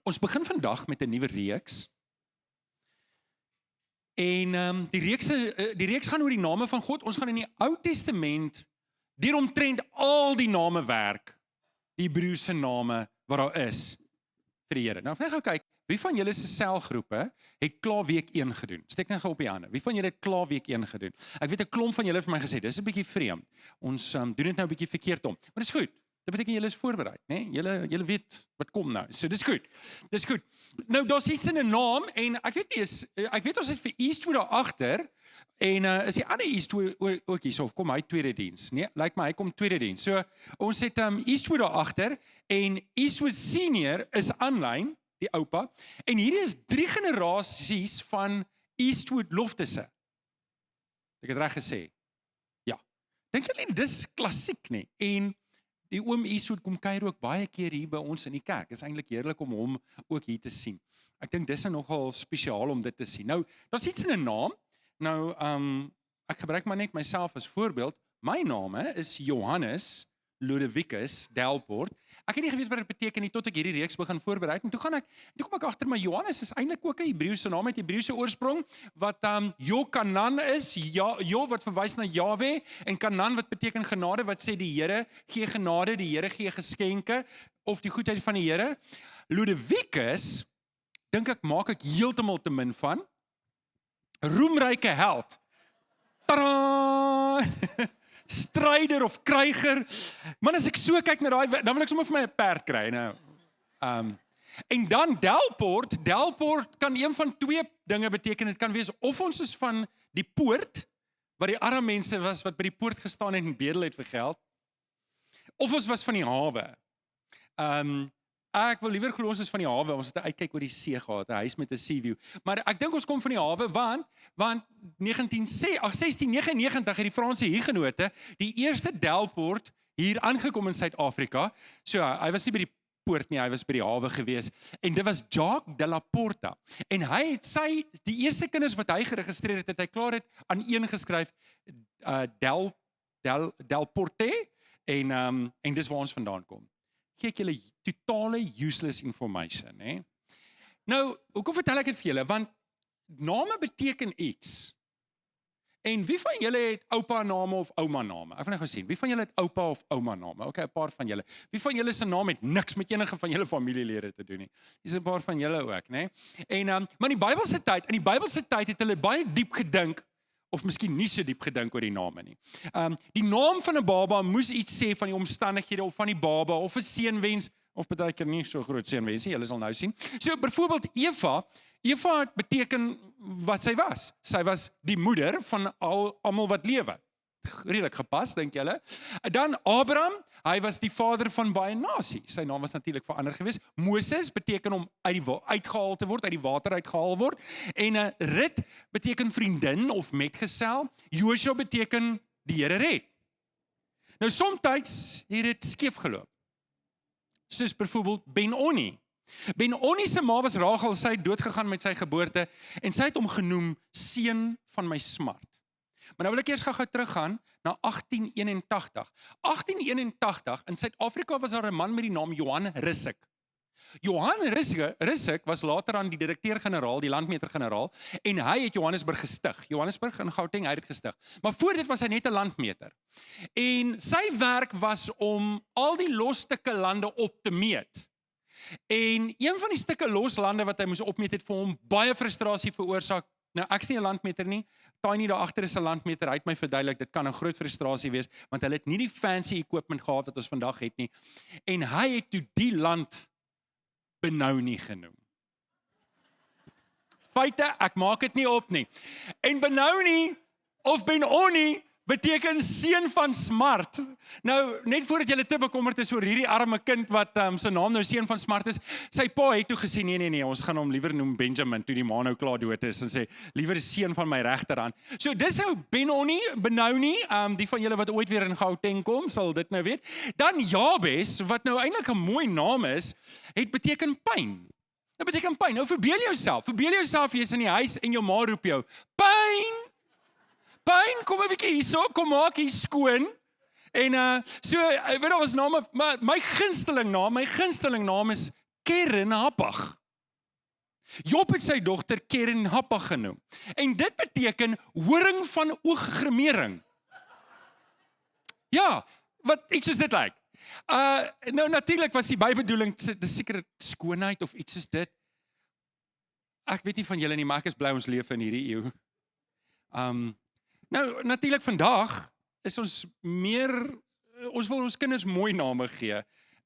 Ons begin vandag met 'n nuwe reeks. En die reeks gaan oor die name van God. Ons gaan in die Ou Testament deur omtrent al die name werk, die Hebreëse name wat daar is vir die Here. Nou, net gou kyk, wie van julle se selgroepe het klaar week 1 gedoen? Steek net gou op die hande. Wie van julle het klaar week 1 gedoen? Ek weet 'n klomp van julle het vir my gesê, dis 'n bietjie vreemd. Ons doen dit nou 'n bietjie verkeerd om. Maar dis goed. Dit beteken julle is voorberei, né? Julle weet wat kom nou. So dis goed. Dis goed. Nou daar's iets in 'n naam en ek weet ons het vir Eastwood daar agter en is die ander Eastwood ook hier so kom hy tweede diens. Nee, lyk my hy kom tweede diens. So ons het Eastwood daar agter en Eastwood senior is aanlyn, die oupa. En hierdie is 3 generasies van Eastwood Loftusse. Ek het reg gesê. Ja. Dink julle dis klassiek nie? En die oom Eastwood kom kuier ook baie keer hier by ons in die kerk. Is eintlik heerlik om hom ook hier te sien. Ek dink dis nogal spesiaal om dit te sien. Nou, daar's iets in 'n naam. Nou, ek gebruik maar net myself as voorbeeld. My naam is Johannes Ludovicus Delport. Ek het nie geweet wat dit beteken nie tot ek hierdie reeks begin voorberei en toe kom ek agter my Johannes is eintlik ook 'n Hebreëse naam met Hebreëse oorsprong wat Jokanan is, Jo wat verwys na Jahwe en Kanan wat beteken genade wat sê die Here gee genade, die Here gee geskenke of die goedheid van die Here. Ludovicus dink ek maak ek heeltemal te min van. Roemryke held. Tadaa! Stryder of kryger. Man, as ek so kyk na daai, dan wil ek sommer vir my 'n perd kry. Nou, en dan Delport kan een van 2 dinge beteken. Dit kan wees of ons is van die poort, wat die arme mense was wat by die poort gestaan het en bedel het vir geld, of ons was van die hawe. Ek wil liewer glo ons is van die hawe, ons het 'n uitkyk oor die see gehad, 'n huis met 'n sea view. Maar ek dink ons kom van die hawe want 1699 het die Franse Hugenote die eerste Delport hier aangekom in Suid-Afrika. So hy was nie by die poort nie, hy was by die hawe gewees. En dit was Jacques de la Porta. En hy het die eerste kinders wat hy geregistreer het hy klaar het aan een geskryf Delporte en dis waar ons vandaan kom. Gee ek julle totale useless information, hè? Nou, hoekom vertel ek dit vir julle? Want name beteken iets. En wie van julle het oupa name of ouma name? Ek wil net gou sien, wie van julle het oupa of ouma name? Okay, 'n paar van julle. Wie van julle se naam het niks met enige van julle familielede te doen nie? Dis 'n paar van julle ook, né? En maar in die Bybelse tyd het hulle baie diep gedink of miskien nie so diep gedink oor die name nie. Die naam van 'n baba moes iets sê van die omstandighede of van die baba of 'n seënwens of baie keer nie so groot seënwens nie, julle sal nou sien. So byvoorbeeld Eva het beteken wat sy was. Sy was die moeder van almal wat lewe. Redelik gepas, dink julle? Dan Abraham, hy was die vader van baie nasies. Sy naam was natuurlik verander geweest. Moses beteken om uitgehaal te word, uit die water uitgehaal word. En Rut beteken vriendin of metgesel. Joshua beteken die Here red. Nou somtyds het dit skeef geloop. Soos byvoorbeeld Ben-Oni. Ben-Oni se ma was Rachel, sy het doodgegaan met sy geboorte en sy het hom genoem seun van my smart. Maar nou wil ek eers gou teruggaan na 1881. 1881 in Suid-Afrika was daar 'n man met die naam Johan Rissik. Johan Rissik was later aan die direkteur-generaal, die landmeter-generaal, en hy het Johannesburg gestig. Johannesburg in Gauteng, hy het dit gestig. Maar voor dit was hy net 'n landmeter. En sy werk was om al die losstukke lande op te meet. En een van die stukke loslande wat hy moes opmeet het vir hom baie frustrasie veroorsaak. Nou, ek is nie 'n landmeter nie. Tiny daar agter is 'n landmeter. Hy het my verduidelik, dit kan 'n groot frustrasie wees, want hulle het nie die fancy equipment gehad wat ons vandag het nie. En hy het toe die land Benoni genoem. Feite, ek maak dit nie op nie. En Benoni of Ben-Oni beteken seun van smart. Nou, net voordat julle te bekommerd is oor hierdie arme kind wat sy naam nou seun van smart is, sy pa het toe gesê, nee, ons gaan hom liewer noem Benjamin, toe die ma nou klaar dood is, en sê, liewer seun van my regterhand. So, dis nou Benoni, die van julle wat ooit weer in Gauteng kom, sal dit nou weet. Dan Jabes, wat nou eintlik 'n mooi naam is, het beteken pyn. Dit beteken pyn. Nou, verbeel jouself, jy is in die huis en jou ma roep jou, pyn, kom 'n bietjie hierso, kom maak hier skoon. En so, weet jy, ons name, maar my gunsteling naam is Keren-Hapag. Job het sy dogter Keren-Hapag genoem. En dit beteken horing van ooggrimering. Ja, wat iets soos dit lyk. Nou natuurlik was die bybedoeling, dis seker skoonheid of iets soos dit. Ek weet nie van julle nie, maar ek is bly ons leef in hierdie eeu. Nou natuurlik vandag is ons ons wil ons kinders mooi name gee.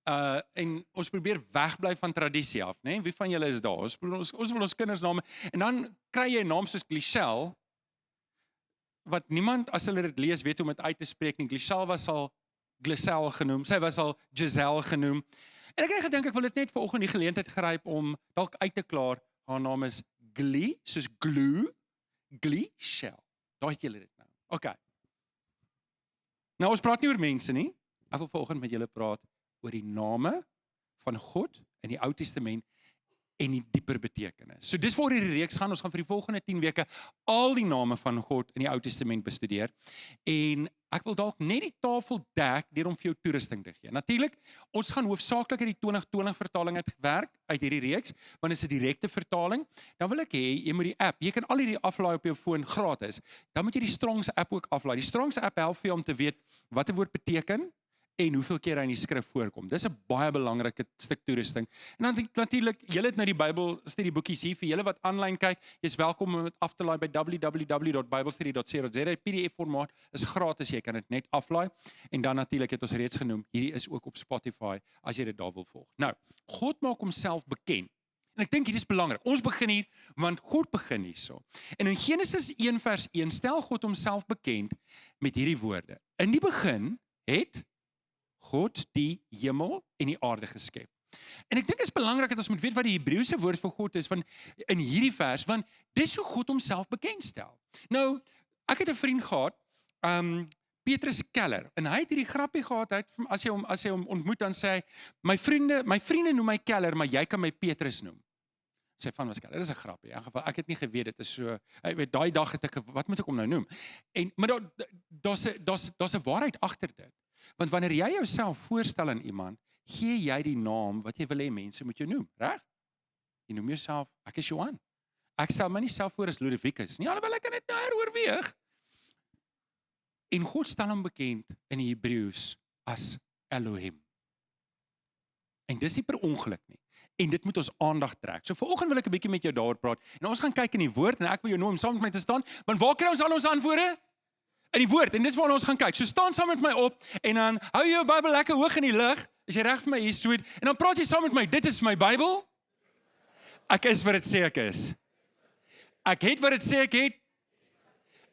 En ons probeer wegbly van tradisie af, né? Wie van julle is daar? Ons wil ons kinders name, en dan kry jy 'n naam soos Glichelle, wat niemand as hulle dit lees weet hoe om dit uit te spreek nie. Glichelle was al Gliselle genoem, sy was al Giselle genoem. En ek het gedink ek wil dit net vanoggend die geleentheid gryp om dalk uit te klaar. Haar naam is Glie, soos glue, Glichelle. Daai het julle dit nou. OK. Nou ons praat nie oor mense nie. Ek wil vanoggend met julle praat oor die name van God in die Ou Testament en die dieper betekenis. So dis waar hierdie reeks gaan. Ons gaan vir die volgende 10 weke al die name van God in die Ou Testament bestudeer. En ek wil dalk net die tafel dek deur om vir jou toerusting te gee. Natuurlik, ons gaan hoofsaaklik uit die 2020 vertaling uitwerk uit hierdie reeks, want dit is 'n direkte vertaling. Dan wil ek hê jy moet die app, jy kan al hierdie aflaai op jou foon gratis. Dan moet jy die Strong's app ook aflaai. Die Strong's app help vir jou om te weet wat 'n woord beteken en hoeveel keer hy in die skrif voorkom. Dis 'n baie belangrike stuk toerusting. En dan natuurlik, julle het nou die Bybel studieboekies hier vir julle wat aanlyn kyk. Jy's welkom om dit af te laai by www.biblestudy.co.za. PDF formaat is gratis, jy kan dit net aflaai. En dan natuurlik het ons reeds genoem, hierdie is ook op Spotify as jy dit daar wil volg. Nou, God maak homself bekend. En ek dink hier is belangrik. Ons begin hier want God begin hierso. En in Genesis 1 vers 1 stel God homself bekend met hierdie woorde. In die begin het God die hemel en die aarde geskep. En ek dink dit is belangrik dat ons moet weet wat die Hebreëse woord vir God is in hierdie vers, want dis hoe God homself bekendstel. Nou, ek het 'n vriend gehad, Petrus Keller, en hy het hierdie grappie gehad, as hy hom ontmoet, dan sê hy, my vriende noem my Keller, maar jy kan my Petrus noem. Sy van was Keller, dit is 'n grappie, in geval, ek het nie geweet, dit is so, daai dag het ek, wat moet ek hom nou noem? Maar daar's 'n waarheid agter dit. Want wanneer jy jouself voorstel aan iemand, gee jy die naam wat jy wil hê mense moet jou noem, reg? Jy noem jouself, ek is Johan. Ek stel my nie self voor as Ludovicus nie, alhoewel ek kan dit nou heroorweeg. En God stel hom bekend in die Hebreëus as Elohim. En dis nie per ongeluk nie. En dit moet ons aandag trek. So vanoggend wil ek 'n bietjie met jou daaroor praat. En ons gaan kyk in die woord en ek wil jou nooi om saam met my te staan, want waar kry ons al ons antwoorde? In die woord, en dis waar ons gaan kyk. So staan saam met my op, en dan hou jy jou Bybel lekker hoog in die lug, as jy reg vir my hier stoot, en dan praat jy saam met my, dit is my Bybel, ek is wat dit sê ek is. Ek het wat dit sê ek het,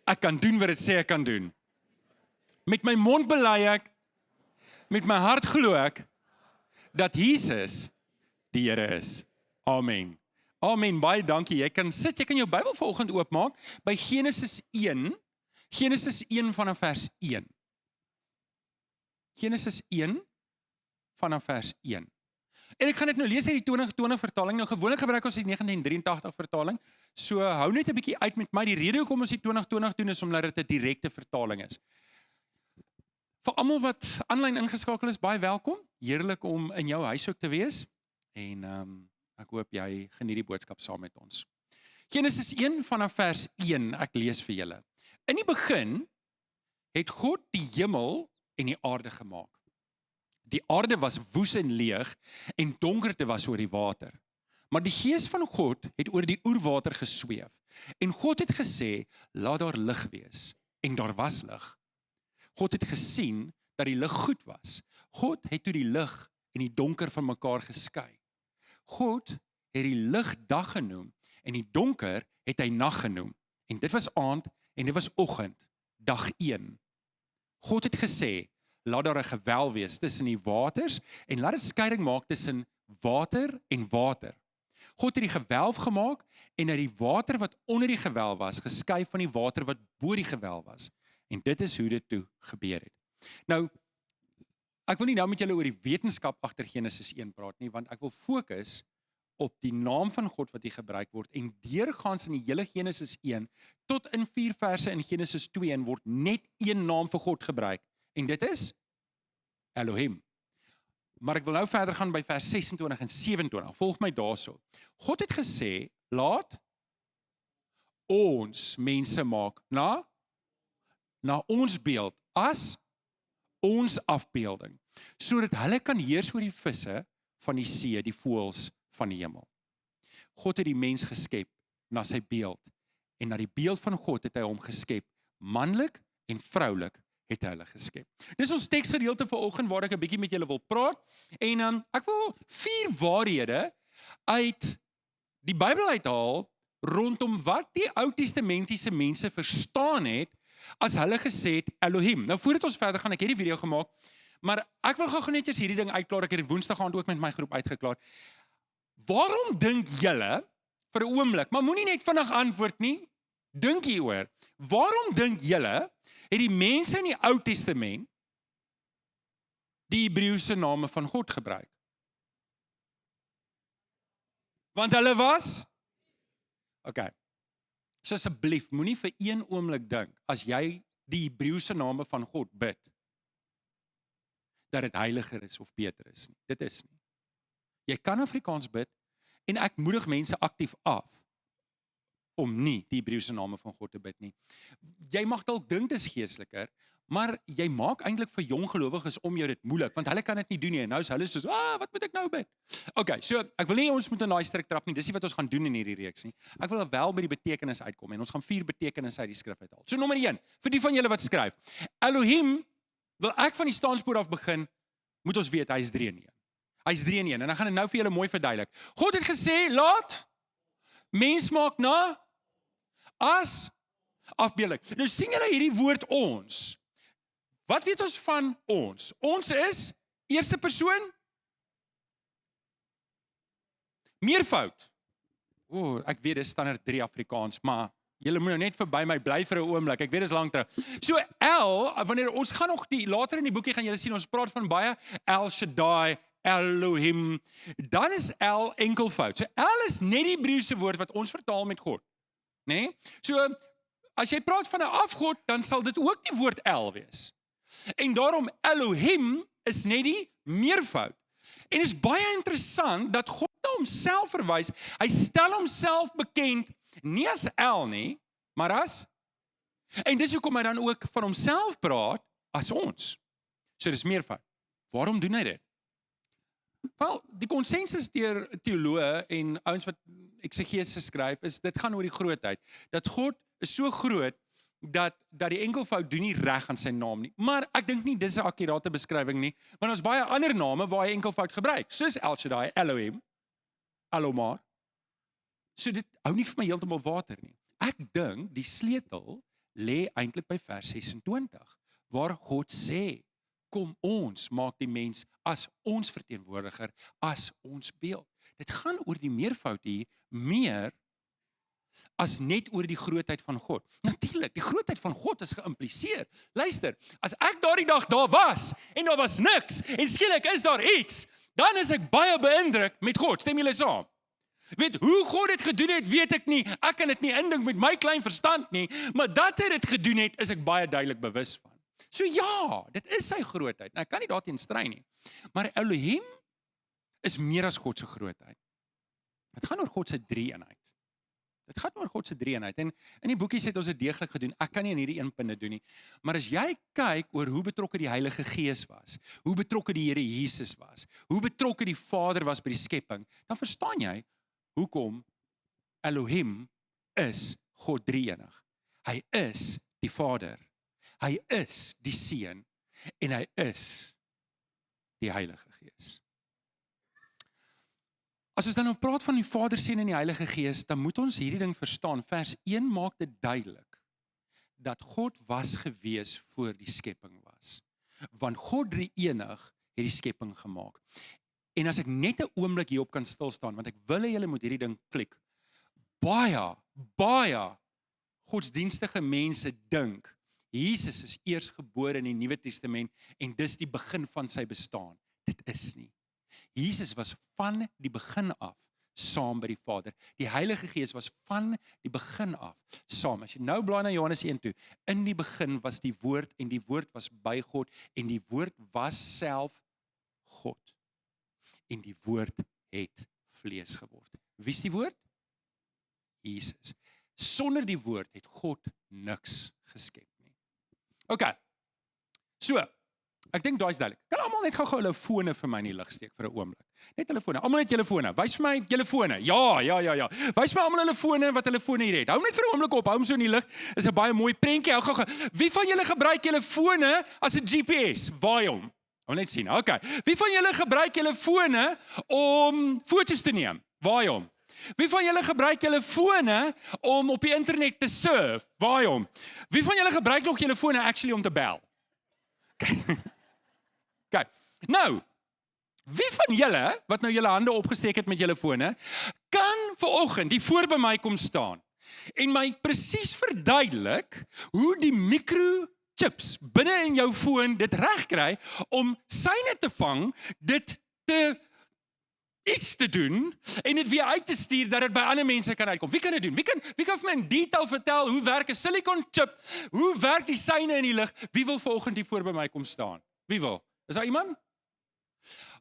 ek kan doen wat dit sê ek kan doen. Met my mond bely ek, met my hart glo ek, dat Jesus die Here is. Amen. Amen, baie dankie. Jy kan sit, jy kan jou Bybel vanoggend oopmaak, by Genesis 1 vanaf vers 1. Genesis 1 vanaf vers 1. En ek gaan dit nou lees uit die 2020 vertaling. Nou gewoonlik gebruik ons die 1983 vertaling. So hou net 'n bietjie uit met my. Die rede hoekom ons die 2020 doen is omdat dit 'n direkte vertaling is. Vir almal wat aanlyn ingeskakel is, baie welkom. Heerlik om in jou huis ook te wees. En ek hoop jy geniet die boodskap saam met ons. Genesis 1 vanaf vers 1, ek lees vir julle. In die begin het God die hemel en die aarde gemaak. Die aarde was woes en leeg en donkerte was oor die water. Maar die gees van God het oor die oerwater gesweef. En God het gesê, laat daar lig wees. En daar was lig. God het gesien dat die lig goed was. God het toe die lig en die donker van mekaar geskei. God het die lig dag genoem en die donker het hy nag genoem. En dit was aand en dit was oggend, dag 1. God het gesê, laat daar 'n gewel wees tussen die waters en laat dit skeiding maak tussen water en water. God het die gewelf gemaak en uit die water wat onder die gewelf was, geskei van die water wat bo die gewelf was. En dit is hoe dit toe gebeur het. Nou, ek wil nie nou met julle oor die wetenskap agter Genesis 1 praat nie, want ek wil fokus op die naam van God wat hier gebruik word, en deurgaans in die hele Genesis 1, tot in 4 verse in Genesis 2, en word net een naam vir God gebruik, en dit is Elohim. Maar ek wil nou verder gaan by vers 26 en 27. Volg my daarso. God het gesê, laat ons mense maak na ons beeld, as ons afbeelding, sodat hulle kan heers oor die visse van die see, die voëls van die hemel. God het die mens geskep na sy beeld, en na die beeld van God het hy hom geskep, manlik en vroulik het hy hulle geskep. Dis ons teksgedeelte vir oggend waar ek 'n bietjie met julle wil praat, en ek wil 4 waarhede uit die Bybel uithaal, rondom wat die Ou Testamentiese mense verstaan het, as hulle gesê het Elohim. Nou voordat ons verder gaan, ek het die video gemaak, maar ek wil gou net eers hierdie ding uitklaar, ek het dit Woensdag aand ook met my groep uitgeklaar. Waarom dink julle, vir 'n oomblik, maar moenie net vinnig antwoord nie, dink hieroor, waarom dink julle, het die mense in die Ou Testament die Hebreëse name van God gebruik? Want hulle was? Okay. So asseblief, moenie vir een oomblik dink, as jy die Hebreëse name van God bid, dat dit heiliger is of beter is nie. Dit is nie. Jy kan Afrikaans bid, en ek moedig mense aktief af, om nie die Hebreëse name van God te bid nie. Jy mag dalk dink dit is geesteliker, maar jy maak eintlik vir jong gelowiges om jou dit moeilik, want hulle kan dit nie doen nie, en nou is hulle soos, wat moet ek nou bid? Okay, so, ek wil nie ons moet in daai strik trap nie, dis nie wat ons gaan doen in hierdie reeks nie. Ek wil wel by die betekenis uitkom, en ons gaan 4 betekenisse uit die skrif uithaal. So, nommer 1, vir die van julle wat skryf, Elohim, wil ek van die staanspoor af begin, moet ons weet, hy is 3 in 1. Hy is 3 in 1, en ek gaan dit nou vir julle mooi verduidelik. God het gesê, laat mens maak na as afbeelding. Nou sien julle hierdie woord ons. Wat weet ons van ons? Ons is eerste persoon meervoud. Ek weet dis standaard 3 Afrikaans, maar julle moet nou net verby my bly vir 'n oomblik. Ek weet dis lank terug. So wanneer ons gaan nog later in die boekie gaan julle sien ons praat van baie El Shaddai, Elohim, dan is El enkelvoud. So El is net die Hebreëse woord wat ons vertaal met God, né? So as jy praat van 'n afgod, dan sal dit ook die woord El wees. En daarom Elohim is net die meervoud. En is baie interessant dat God na homself verwys. Hy stel homself bekend nie as El nie, maar as, en dis hoekom hy dan ook van homself praat as ons. So dis meervoud. Waarom doen hy dit? Wel, die konsensus deur teoloë en ouens wat eksegese skryf is, dit gaan oor die grootheid. Dat God is so groot dat die enkelvoud doen nie reg aan sy naam nie. Maar ek dink nie dis 'n akkurate beskrywing nie, want ons baie ander name waar hy enkelvoud gebruik, soos El Shaddai, Elohim, Alomar. So dit hou nie vir my heeltemal water nie. Ek dink die sleutel lê eintlik by vers 26, waar God sê, kom ons maak die mens as ons verteenwoordiger, as ons beeld. Dit gaan oor die meervoud hier, meer as net oor die grootheid van God. Natuurlik, die grootheid van God is geïmpliseer. Luister, as ek daardie dag daar was, en daar was niks, en skielik is daar iets, dan is ek baie beïndruk met God. Stem julle saam? Weet, hoe God dit gedoen het, weet ek nie. Ek kan dit nie indink met my klein verstand nie, maar dat hy dit gedoen het, is ek baie duidelik bewus van. So ja, dit is sy grootheid. Nou, ek kan nie daarteen stry nie. Maar Elohim is meer as God se grootheid. Dit gaan oor God se drie-eenheid. Dit gaan oor God se drie-eenheid. En in die boekies het ons dit deeglik gedoen. Ek kan nie in hierdie een punt doen nie. Maar as jy kyk oor hoe betrokke die Heilige Gees was, hoe betrokke die Here Jesus was, hoe betrokke die Vader was by die skepping, dan verstaan jy hoekom Elohim is God drie-enig. Hy is die Vader. Hy is die Seun en hy is die Heilige Gees. As ons dan nou praat van die Vader, Seun en die Heilige Gees, dan moet ons hierdie ding verstaan. Vers 1 maak dit duidelik dat God was gewees voor die skepping was. Want God drie-enig het die skepping gemaak. En as ek net 'n oomblik hierop kan stil staan, want ek wil hê julle moet hierdie ding klik. Baie godsdienstige mense dink Jesus is eers gebore in die Nuwe Testament en dis die begin van sy bestaan. Dit is nie. Jesus was van die begin af saam by die Vader. Die Heilige Gees was van die begin af saam. As jy nou blaai na Johannes 1 toe, in die begin was die Woord en die Woord was by God en die Woord was self God. en die woord het vlees geword. Wie is die woord? Jesus. Sonder die woord het God niks geskep nie. OK. So, ek dink daai is duidelik. Kan almal net gou hulle fone vir my in die lig steek vir 'n oomblik? Net hulle fone. Almal net julle fone. Wys vir my julle fone. Ja. Wys my almal hulle fone wat hulle fone hier het. Hou net vir 'n oomblik op. Hou hom so in die lig. Is 'n baie mooi prentjie. Hou gou. Wie van julle gebruik julle fone as 'n GPS? Waai hom. Ons net sien. OK. Wie van julle gebruik julle fone om foto's te neem? Waai hom. Wie van julle gebruik julle fone om op die internet te surf? Waai hom. Wie van julle gebruik nog julle fone actually om te bel? OK. Nou, wie van julle wat nou julle hande opgesteek het met julle fone, kan vanoggend hier voor by my kom staan en my presies verduidelik hoe die microchips binne in jou foon dit regkry om syne te vang, dit te iets te doen en dit weer uit te stuur dat dit by ander mense kan uitkom. Wie kan dit doen? Wie kan vir my in detail vertel hoe werk 'n silicon chip? Hoe werk die syne in die lig? Wie wil vanoggend hier voor by my kom staan? Wie wil? Is daar iemand?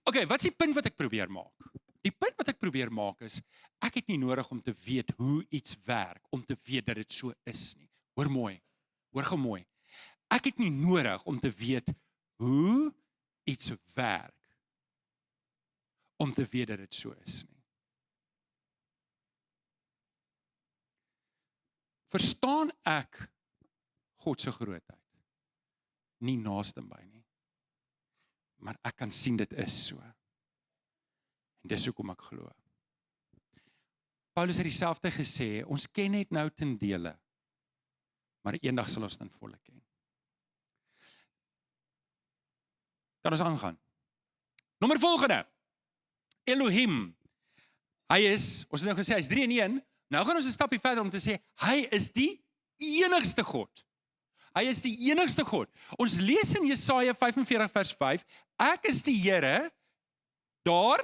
OK, wat is die punt wat ek probeer maak? Die punt wat ek probeer maak is, ek het nie nodig om te weet hoe iets werk, om te weet dat dit so is nie. Hoor mooi, hoor gou mooi. Ek het nie nodig om te weet hoe iets werk, om te weet dat dit so is nie. Verstaan ek God se grootheid? Nie naaste by nie. Maar ek kan sien dit is so. En dis hoekom ek glo. Paulus het dieselfde gesê, ons ken net nou ten dele, maar eendag sal ons ten volle ken. Kan ons aangaan? Nommer volgende. Elohim. Hy is, ons het nou gesê, hy is 3 in 1. Nou gaan ons 'n stapie verder om te sê, hy is die enigste God. Hy is die enigste God. Ons lees in Jesaja 45 vers 5, ek is die Here, daar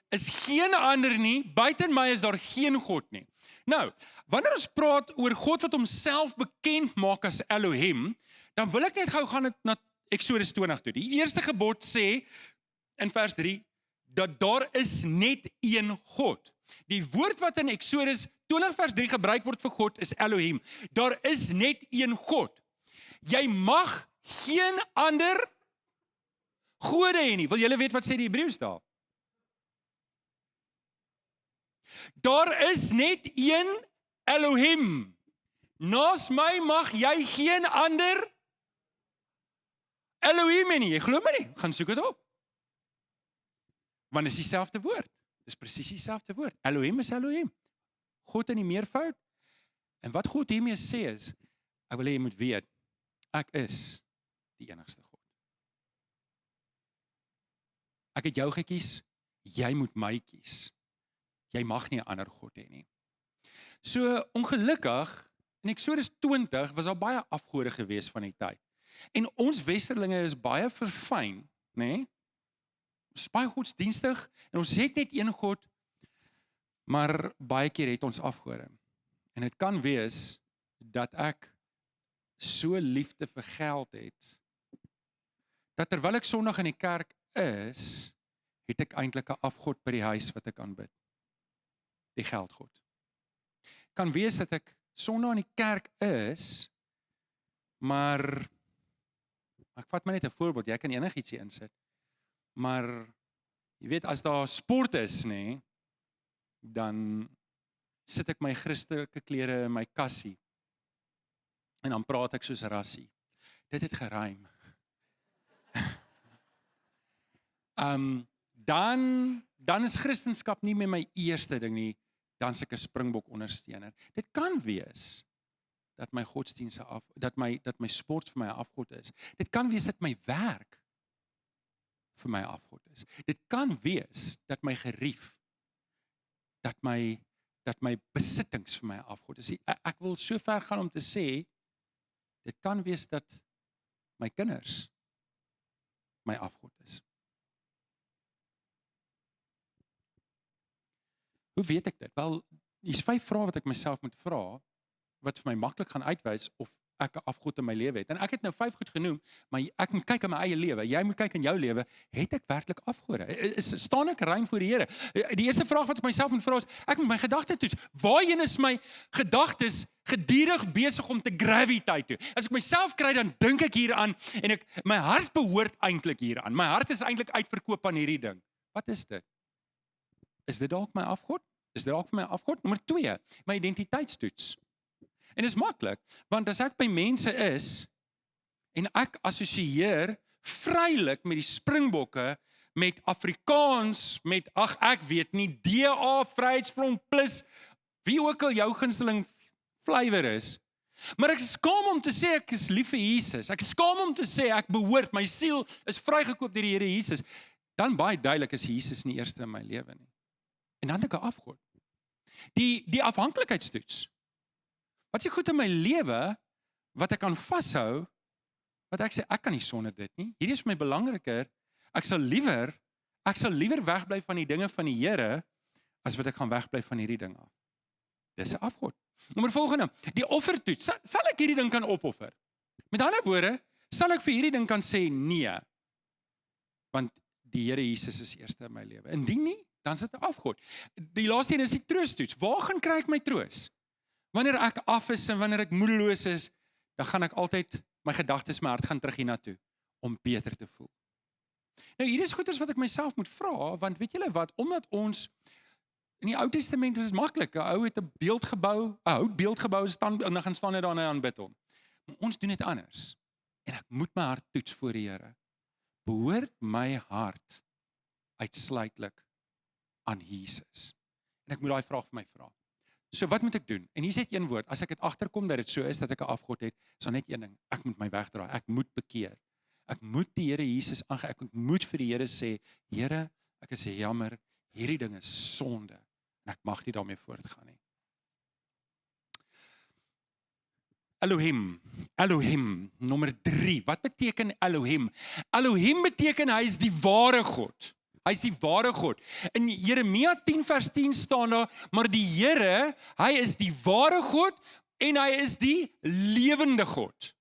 is geen ander nie, buiten my is daar geen God nie. Nou, wanneer ons praat oor God wat homself bekend maak as Elohim, dan wil ek net gou gaan na Eksodus 20 toe. Die eerste gebod sê in vers 3, dat daar is net een God. Die woord wat in Eksodus 20 vers 3 gebruik word vir God is Elohim. Daar is net een God. Jy mag geen ander gode hê nie. Wil julle weet wat sê die Hebreëus daar? Daar is net een Elohim. Naas my mag jy geen ander Elohim hê nie. Jy glo my nie? Gaan soek dit op. Want dit is dieselfde woord. Dis presies dieselfde woord. Elohim is Elohim. God in die meervoud. En wat God hiermee sê is, ek wil hê jy moet weet, ek is die enigste God. Ek het jou gekies, jy moet my kies. Jy mag nie 'n ander God hê nie. So ongelukkig, in Eksodus 20 was daar baie afgode gewees van die tyd. En ons westerlinge is baie verfyn, nê? Ons is baie godsdienstig en ons het net een God, maar baie keer het ons afgode. En dit kan wees dat ek so liefde vir geld het, dat terwyl ek Sondag in die kerk is, het ek eintlik 'n afgod by die huis wat ek aanbid. Die geldgod. Kan wees dat ek Sondag in die kerk is, maar ek vat my net 'n voorbeeld, jy kan enigiets hier insit. Maar jy weet, as daar sport is, nê, dan sit ek my Christelike klere in my kassie. En dan praat ek soos rassie. Dit het geruim. Dan is Christendom nie meer my eerste ding nie, dan is ek 'n Springbok ondersteuner. Dit kan wees dat my godsdienste dat my sport vir my 'n afgod is. Dit kan wees dat my werk vir my 'n afgod is. Dit kan wees dat my gerief, dat my besittings vir my 'n afgod is. Ek wil so ver gaan om te sê, dit kan wees dat my kinders my afgod is. Hoe weet ek dit? Wel, hier's 5 vrae wat ek myself moet vra, wat vir my maklik gaan uitwys of ek 'n afgod in my lewe het. En ek het nou 5 goed genoem, maar ek moet kyk in my eie lewe. Jy moet kyk in jou lewe. Het ek werklik afgode? Staan ek rein voor die Here? Die eerste vraag wat ek myself moet vra is, ek moet my gedagtes toets. Waarheen is my gedagtes gedurig besig om te gravitate toe? As ek myself kry, dan dink ek hieraan en my hart behoort eintlik hieraan. My hart is eintlik uitverkoop aan hierdie ding. Wat is dit? Is dit dalk my afgod? Is dit dalk vir my afgod? Nommer 2, my identiteitstoets. En dit is maklik, want as ek by mense is en ek assosieer vrylik met die Springbokke, met Afrikaans, met ek weet nie, DA, Vryheidsfront Plus, wie ook al jou gunsteling flavor is, maar ek is skaam om te sê ek is lief vir Jesus. Ek is skaam om te sê ek behoort, my siel is vrygekoop deur die Here Jesus. Dan baie duidelik is Jesus nie eerste in my lewe nie. En dan het ek 'n afgod. Die afhanklikheidstoets. Wat is die goed in my lewe wat ek kan vashou, wat ek sê ek kan nie sonder dit nie. Hierdie is vir my belangriker. Ek sal liewer wegbly van die dinge van die Here as wat ek gaan wegbly van hierdie ding af. Dis 'n afgod. Nommer volgende, die offertoets. Sal ek hierdie ding kan opoffer? Met ander woorde, sal ek vir hierdie ding kan sê nee. Want die Here Jesus is eerste in my lewe. Indien nie, dan is dit 'n afgod. Die laaste een is die troostoets. Waar gaan kry ek my troos? Wanneer ek af is en wanneer ek moedeloos is, dan gaan ek altyd, my gedagtes, my hart gaan terug hiernatoe, om beter te voel. Nou hier is goeders wat ek myself moet vra, want weet julle wat, omdat ons, in die Ou Testament is dit maklik, 'n ou het 'n beeld gebou, 'n houtbeeld gebou, en dan gaan staan hy daar en aanbid hom. Maar ons doen dit anders, en ek moet my hart toets voor die Here. Behoort my hart uitsluitlik aan Jesus? En ek moet daai vraag vir my vra. So wat moet ek doen? En hier sê ek een woord, as ek dit agterkom dat dit so is, dat ek 'n afgod het, is daar net een ding, ek moet my wegdraai, ek moet bekeer. Ek moet die Here Jesus aangaan, ek moet vir die Here sê, Here, ek is jammer, hierdie ding is sonde, en ek mag nie daarmee voortgaan nie. Elohim, nommer 3, wat beteken Elohim? Elohim beteken hy is die ware God. Hy is die ware God. In Jeremia 10 vers 10 staan daar, maar die Here, hy is die ware God en hy is die lewende God.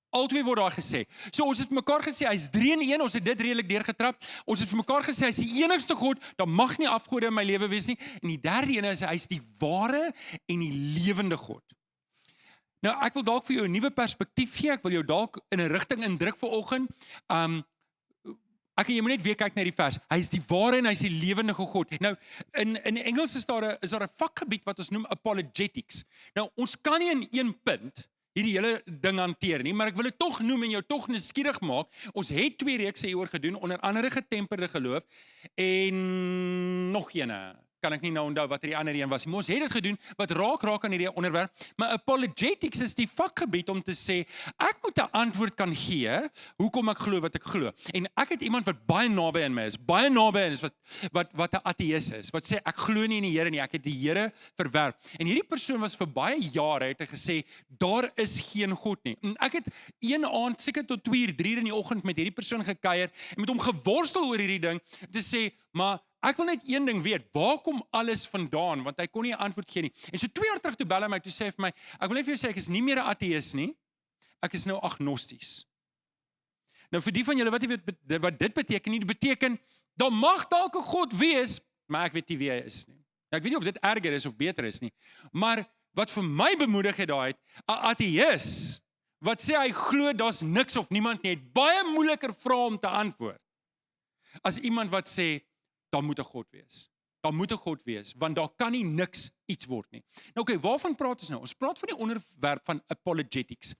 Altwee word daar gesê. So ons het vir mekaar gesê, hy is 3 in 1, ons het dit redelik deurgetrap. Ons het vir mekaar gesê, hy is die enigste God, daar mag nie afgode in my lewe wees nie. En die derde ene is, hy is die ware en die lewende God. Nou, ek wil dalk vir jou 'n nuwe perspektief gee, ek wil jou dalk in 'n rigting indruk vanoggend. Jy moet net weer kyk na die vers. Hy is die ware en hy is die lewende God. Nou, in Engels is daar 'n vakgebied wat ons noem apologetics. Nou, ons kan nie in een punt hierdie hele ding hanteer nie, maar ek wil dit tog noem en jou tog nuuskierig maak. Ons het 2 reekse hieroor gedoen, onder andere getemperde geloof en nog eene. Kan ek nie nou onthou wat die ander een was nie, maar ons het dit gedoen, wat raak aan hierdie onderwerp, maar apologetics is die vakgebied om te sê, ek moet 'n antwoord kan gee, hoekom ek glo wat ek glo. En ek het iemand wat baie naby aan my is, wat 'n ateïs is, wat sê, ek glo nie in die Here nie, ek het die Here verwerp. En hierdie persoon was vir baie jare, het hy gesê, daar is geen God nie. En ek het een aand, seker tot 2 uur, 3 uur in die oggend met hierdie persoon gekuier, en met hom geworstel oor hierdie ding, te sê, maar ek wil net een ding weet, waar kom alles vandaan? Want hy kon nie 'n antwoord gee nie. En so 2 jaar terug toe bel hy my, toe sê hy vir my, ek wil net vir jou sê, ek is nie meer 'n ateïs nie, ek is nou agnosties. Nou vir die van julle wat nie weet wat dit beteken nie, dit beteken, daar mag dalk 'n God wees, maar ek weet nie wie hy is nie. Ek weet nie of dit erger is of beter is nie, maar wat vir my bemoedig het daai, 'n ateïs, wat sê hy glo daar's niks of niemand nie, het baie moeiliker vrae om te antwoord, as iemand wat sê, daar moet 'n God wees. Daar moet 'n God wees, want daar kan nie niks iets word nie. Nou oké, waarvan praat ons nou? Ons praat van die onderwerp van apologetics.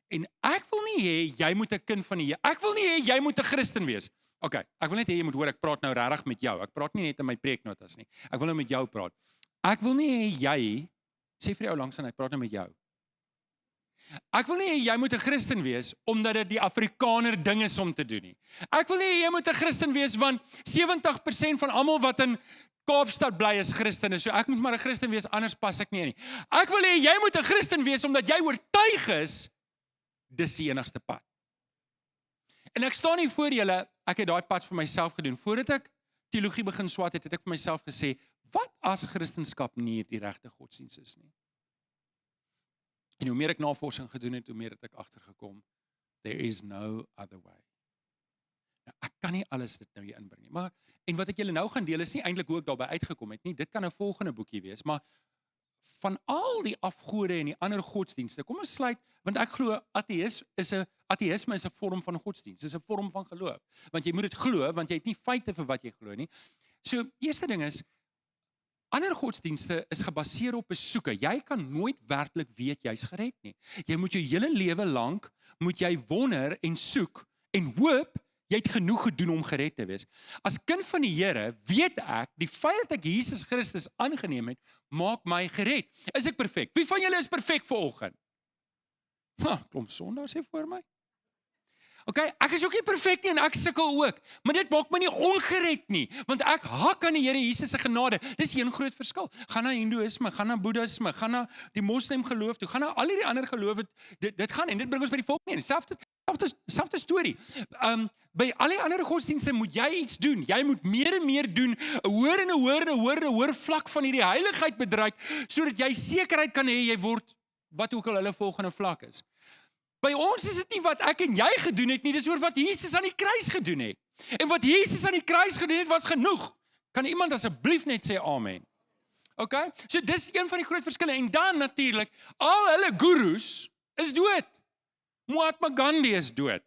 En ek wil nie hê jy moet 'n kind van die Here. Ek wil nie hê jy moet 'n Christen wees. Oké, ek wil net hê jy moet hoor, ek praat nou regtig met jou. Ek praat nie net in my preeknotas nie. Ek wil nou met jou praat. Ek wil nie hê jy, sê vir die ou langs aan, ek praat nou met jou. Ek wil nie hê jy moet 'n Christen wees, omdat dit die Afrikaner ding is om te doen nie. Ek wil nie hê jy moet 'n Christen wees, want 70% van almal wat in Kaapstad bly is Christene, so ek moet maar 'n Christen wees, anders pas ek nie. Ek wil hê jy moet 'n Christen wees, omdat jy oortuig is, dis die enigste pad. En ek staan hier voor julle, ek het daai pad vir myself gedoen. Voordat ek teologie begin swat het ek vir myself gesê, wat as Christendom nie die regte godsdienst is nie? En hoe meer ek navorsing gedoen het, hoe meer het ek agtergekom, there is no other way. Nou, ek kan nie alles dit nou hier inbring nie, maar, en wat ek julle nou gaan deel is nie eintlik hoe ek daarby uitgekom het nie, dit kan 'n volgende boekie wees, maar van al die afgode en die ander godsdienste, kom ons sluit, want ek glo ateïsme is 'n vorm van godsdienst, is 'n vorm van geloof, want jy moet dit glo, want jy het nie feite vir wat jy glo nie. So, eerste ding is, ander godsdienste is gebaseer op 'n soeke. Jy kan nooit werklik weet jy's gered nie. Jy moet jou hele lewe lank, moet jy wonder en soek en hoop, jy het genoeg gedoen om gered te wees. As kind van die Here, weet ek, die feit dat ek Jesus Christus aangeneem het, maak my gered. Is ek perfek? Wie van julle is perfek vanoggend? Klomp sondaars hier voor my. Okay, ek is ook nie perfek nie en ek sukkel ook, maar dit maak my nie ongered nie, want ek hak aan die Here Jesus se genade. Dis een groot verskil. Gaan na Hindoeïsme, gaan na Boeddhisme, gaan na die Moslem geloof toe, gaan na al hierdie ander geloof, dit gaan en dit bring ons by die volk nie. Selfde storie. By al die ander godsdienste moet jy iets doen. Jy moet meer en meer doen, 'n hoër vlak van hierdie heiligheid bereik, sodat jy sekerheid kan hê jy word wat ook al hulle volgende vlak is. By ons is dit nie wat ek en jy gedoen het nie, dis oor wat Jesus aan die kruis gedoen het. En wat Jesus aan die kruis gedoen het, was genoeg. Kan iemand asseblief net sê amen? Okay? So dis een van die groot verskille. En dan natuurlik, al hulle gurus is dood. Mahatma Gandhi is dood.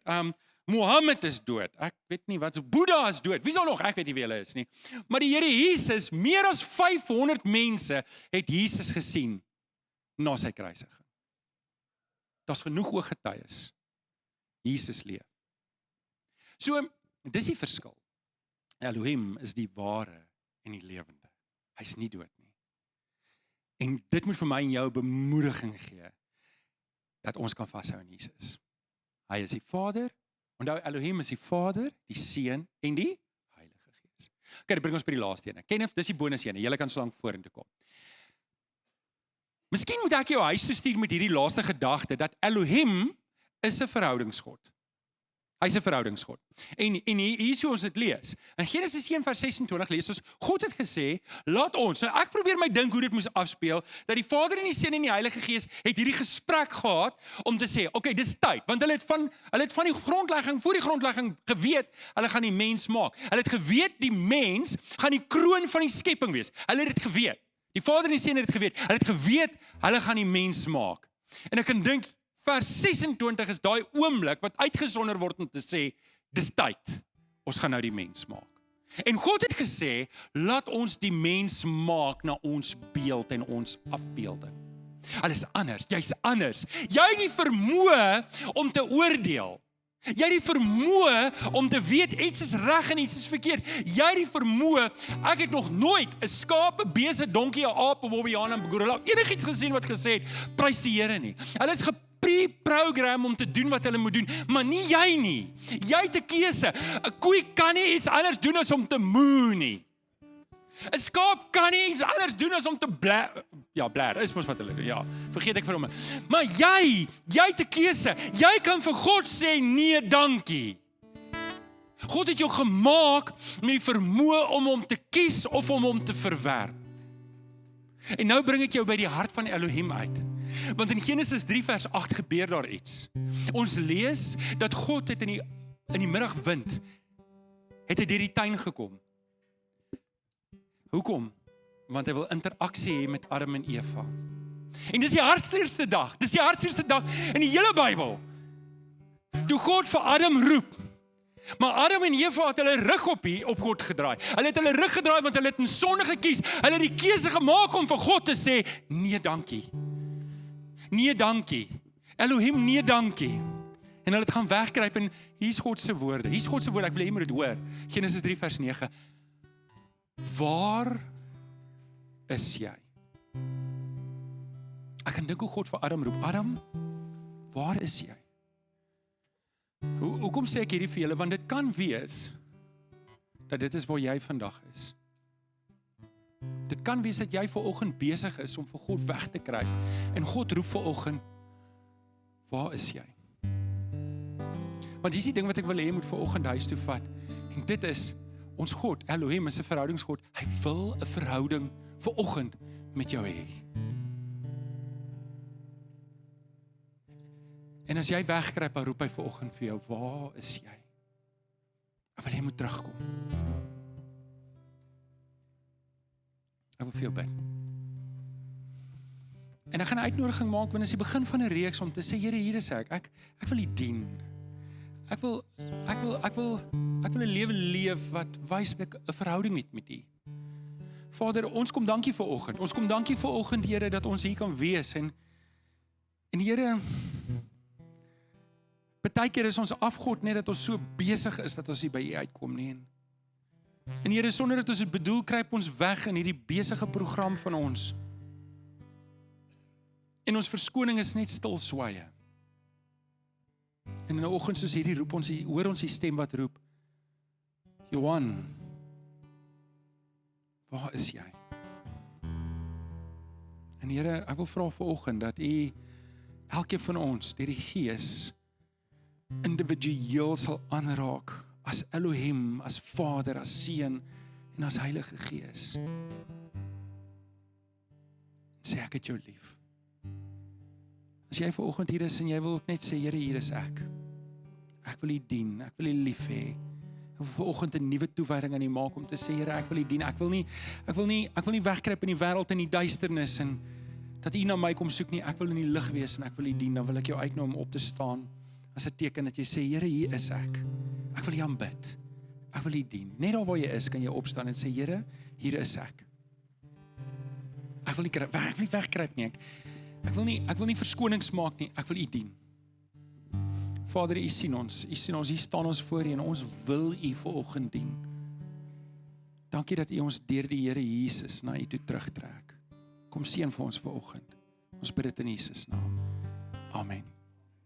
Mohammed is dood. Ek weet nie wat, Boeddha is dood. Wie sal nog? Ek weet nie wie hulle is nie. Maar die Here Jesus, meer as 500 mense het Jesus gesien na sy kruisiging. Daar's genoeg ooggetuies. Jesus leef. So, dis die verskil. Elohim is die ware en die lewende. Hy's nie dood nie. En dit moet vir my en jou bemoediging gee, dat ons kan vashou in Jesus. Hy is die Vader, onthou Elohim is die Vader, die Seun en die Heilige Gees. Okay, dit bring ons by die laaste ene. Kenneth, dis die bonus ene. Julle kan so lank vorentoe kom. Miskien moet ek jou huis toe stuur met hierdie laaste gedagte, dat Elohim is 'n verhoudingsgod. Hy's 'n verhoudingsgod. En hier is hoe ons dit lees. In Genesis 1:26 lees ons, God het gesê, laat ons, nou ek probeer my dink hoe dit moes afspeel, dat die Vader en die Seun en die Heilige Gees het hierdie gesprek gehad, om te sê, okay, dis tyd, want hulle het van die grondlegging, voor die grondlegging geweet, hulle gaan die mens maak. Hulle het geweet, die mens gaan die kroon van die skepping wees. Hulle het dit geweet. Die Vader en die Seun het dit geweet. Hulle het geweet, hulle gaan die mens maak. En ek kan dink, vers 26 is daai oomblik wat uitgesonder word om te sê, dis tyd, ons gaan nou die mens maak. En God het gesê, laat ons die mens maak na ons beeld en ons afbeelding. Hulle is anders, jy's anders. Jy het die vermoë om te oordeel. Jy het die vermoë om te weet iets is reg en iets is verkeerd. Jy het die vermoë, ek het nog nooit 'n skaap, 'n bees, 'n donkie, 'n aap, 'n bobbejaan, 'n gorilla, enigiets gesien wat gesê het, prys die Here nie. Hulle is pre-program om te doen wat hulle moet doen, maar nie jy nie. Jy het 'n keuse. 'n Koei kan nie iets anders doen as om te moe nie. 'n Skaap kan nie iets anders doen as om te bler, is mos wat hulle doen, ja, vergeet ek vir hom. Maar jy het 'n keuse. Jy kan vir God sê, nee, dankie. God het jou gemaak met die vermoë om hom te kies of om hom te verwerp. En nou bring ek jou by die hart van Elohim uit. Want in Genesis 3 vers 8 gebeur daar iets. Ons lees dat God het in die middagwind het hy deur die tuin gekom. Hoekom? Want hy wil interaksie hê met Adam en Eva. En dis die hartseerste dag. Dis die hartseerste dag in die hele Bybel. Toe God vir Adam roep. Maar Adam en Eva het hulle rug op God gedraai. Hulle het hulle rug gedraai want hulle het in sonde gekies. Hulle het die keuse gemaak om vir God te sê, nee, dankie. Nee, dankie. Elohim, nee, dankie. En hulle het gaan wegkruip en hier's God se woorde. Hier's God se woorde, ek wil hê jy moet dit hoor. Genesis 3 vers 9. Waar is jy? Ek kan dink hoe God vir Adam roep. Adam, waar is jy? Hoekom sê ek hierdie vir julle? Want dit kan wees dat dit is waar jy vandag is. Dit kan wees dat jy vanoggend besig is om vir God weg te kry. En God roep vanoggend, waar is jy? Want hier is die ding wat ek wil hê jy moet vanoggend huis toe vat. En dit is, ons God, Elohim is 'n verhoudingsgod. Hy wil 'n verhouding vanoggend met jou hê. En as jy wegkruip, dan roep hy vanoggend vir jou, waar is jy? Ek wil jy moet terugkom. Ek wil vir jou bid. En ek gaan 'n uitnodiging maak, want dit is die begin van 'n reeks om te sê, Here, hier is ek. Ek wil U dien. Ek wil 'n lewe leef wat wys dat ek 'n verhouding het met U. Vader, ons kom dankie vir oggend. Ons kom dankie vir oggend, Here, dat ons hier kan wees en Here, partykeer is ons afgod net dat ons so besig is dat ons nie by U uitkom nie. En Here, sonder dat ons dit bedoel, kruip ons weg in hierdie besige program van ons. En ons verskoning is net stil swaaye. En in 'n oggend soos hierdie hoor ons die stem wat roep, Johan, waar is jy? En Here, ek wil vra vanoggend dat U elkeen van ons deur die Gees individueel sal aanraak as Elohim, as Vader, as Seun en as Heilige Gees. Sê ek het jou lief. As jy vanoggend hier is en jy wil ook net sê, Here, hier is ek. Ek wil U dien, ek wil U lief hê. Ek wil vanoggend 'n nuwe toewyding aan U maak om te sê, Here, ek wil U dien. Ek wil nie wegkruip in die wêreld in die duisternis en dat U na my kom soek nie. Ek wil in die lig wees en ek wil U dien. Dan wil ek jou uitnooi om op te staan as 'n teken dat jy sê, Here, hier is ek. Ek wil U aanbid. Ek wil U dien. Net daar waar jy is, kan jy opstaan en sê, Here, hier is ek. Ek wil nie wegkruip nie. Ek wil nie verskonings maak nie. Ek wil U dien. Vader, U sien ons, hier staan ons voor U en ons wil U vanoggend dien. Dankie dat U ons deur die Here Jesus na U toe terugtrek. Kom seën vir ons vanoggend. Ons bid dit in Jesus naam. Amen.